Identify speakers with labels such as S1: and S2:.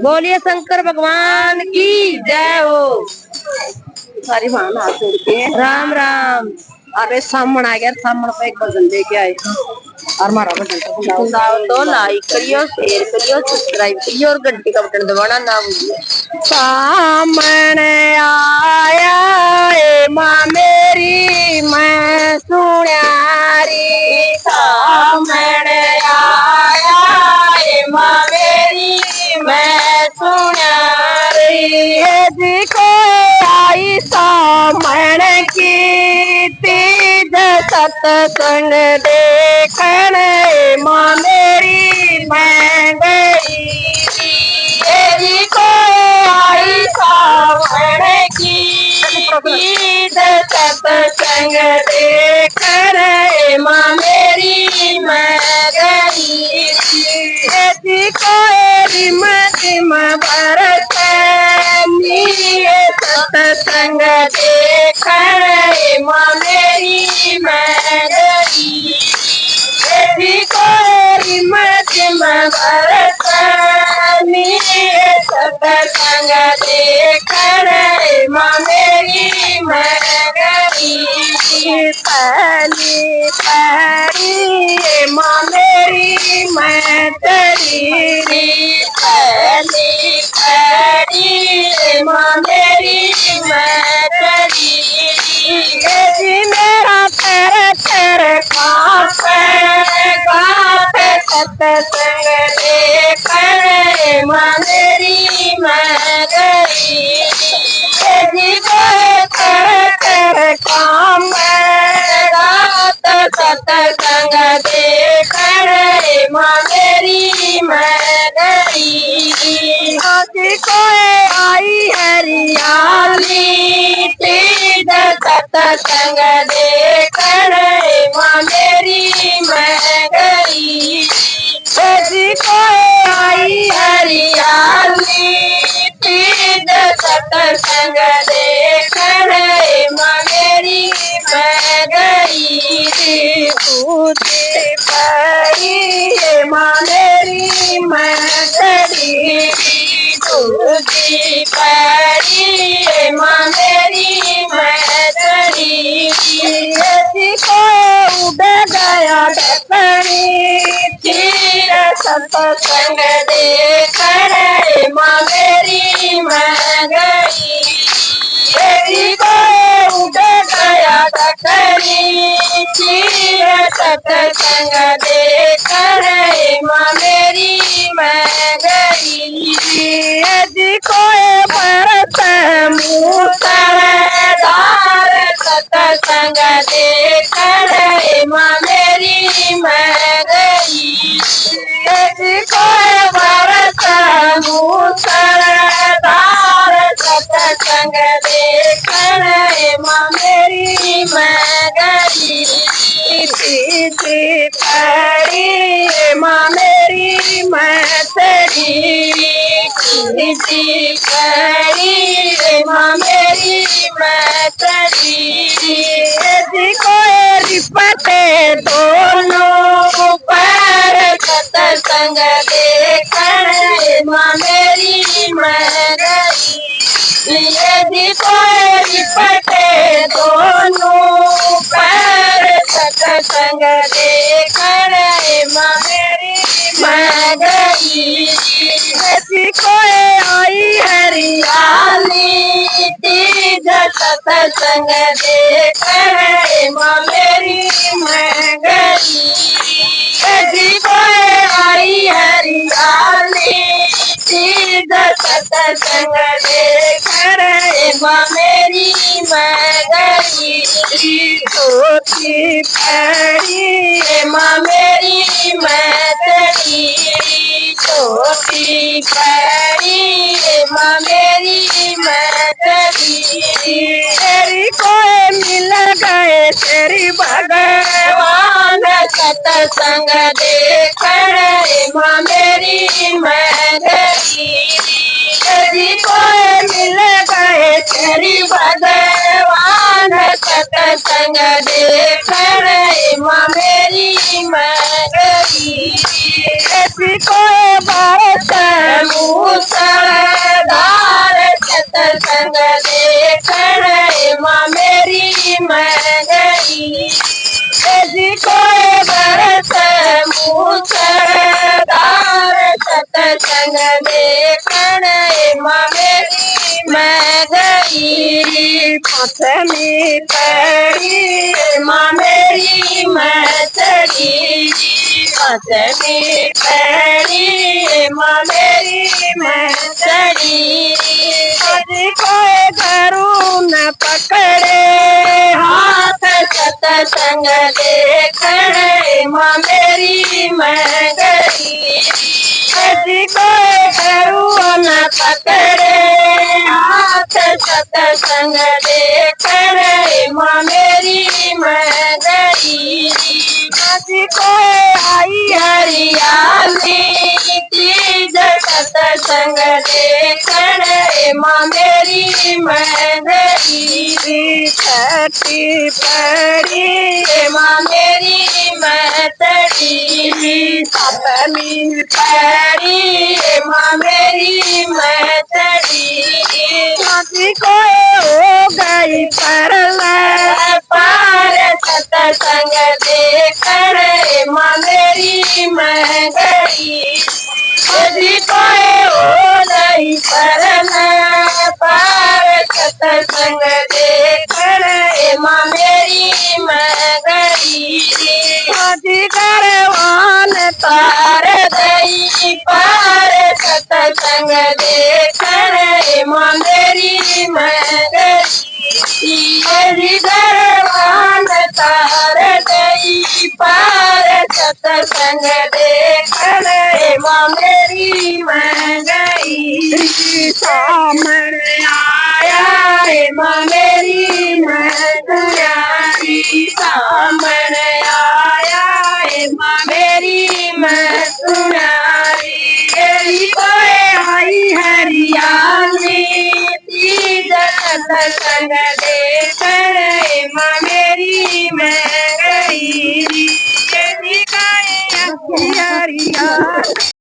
S1: बोलिए शंकर भगवान की जय हो।
S2: सारी भान हाथ जोड़ के
S1: राम राम।
S2: अरे सामन आ गया, सामन पे एक भजन लेके आए और हमारा भजन तो
S1: सुनाओ तो लाइक करियो, शेयर करियो, सब्सक्राइब करियो और घंटी का बटन दबाना ना भूलिए।
S2: सामन आया ए माँ मेरी मैं सुनारी, सामन आया ए माँ मेरी मैं सुनारी। जी को आई सामन की तीज सत्संग देखण माँ मेरी मैं गई। जी को आई सामन की तीज सत्संग देखण माँ मेरी मैं गई। जी को रिम रिम बरस सत्संग देखण माँ मेरी मैं गई। जी को रिम रिम बरस सत्संग देखण माँ मेरी मैं गई। पहली पहली माँ मेरी मैं तेरी, पहली पहली माँ मेरी मैं तेरी। जी मेरा पैर पैर कांपे कांपे सत्संग देखण माँ मेरी मैं गई। जी पैर पैर कांपे सत्संग देखण माँ मेरी मैं गई। आज कोई आई हरियाली तीज सत्संग देखण माँ मेरी मैं गई। जी कोई आई हरियाली तीज सत्संग देखण माँ मेरी मैं गई। पूजी पड़ी माँ मेरी मैं चढ़ी, पूजी पड़ी माँ मेरी मैं चढ़ी। को उड़ गया ढकनी तीर सत्संग देखण माँ मेरी मैं गई। को उड़ गया ढकनी तीर सत्संग देखण माँ मेरी मैं गई। जी को बरस मूसलाधार सत्संग देखण माँ मेरी मैं गई। जी को बरस मूसलाधार सत्संग देखण माँ मेरी मैं गई। जी पड़ी माँ मेरी मैं तेरी, जी पड़ी माँ मेरी मैं तेरी। जी को रिपटे दोनों पैर सत्संग देखण माँ मेरी मैं गई। जी को रिपटे दोनों पैर सत्संग देखण माँ मेरी मैं गई। जी को आई हरियाली तीज सत्संग देखण माँ मेरी मैं गई। जी को आई हरियाली तीज सत्संग देखण माँ मेरी मैं गई। धोती पड़ी माँ मेरी मैं तेरी, धोती पड़ी माँ मेरी मैं तेरी। तेरी को मिल गए तेरी भगवान सत्संग देखण माँ मेरी मैं गई। जी को मिल गए तेरी भगवान सत्संग देखण माँ मेरी मैं गई। जी को बरस
S1: गई जी कोई बरस मूसदार सतसंग देखण मां मेरी मैं गई पथनी पैरी मां मेरी मैं चढ़ी पथनी पैरी मां मेरी मैं चढ़ी कोई घरू न पकड़े हाथ सतसंग देखण मां मेरी मैं गई कोई घरू न पकड़े हाथ सतसंग देखण मां मेरी मैं गई कोई आई हरियाली तीज सतसंग देखण मां मेरी मैं गई छठी पड़ी मां मेरी मैं चढ़ी सतमी पड़ी मां मेरी मैं चढ़ी कोई हो गई परल पार सतसंग देखण मां मेरी मैं गई यदि कोई हो गई परल पार सतसंग देखण मां मेरी मैं गई यदि करवान तार गई पार सतसंग देखण मां मेरी मैं गई यदि करवान तार गई पार सतसंग देखण मां मेरी मैं गई सामने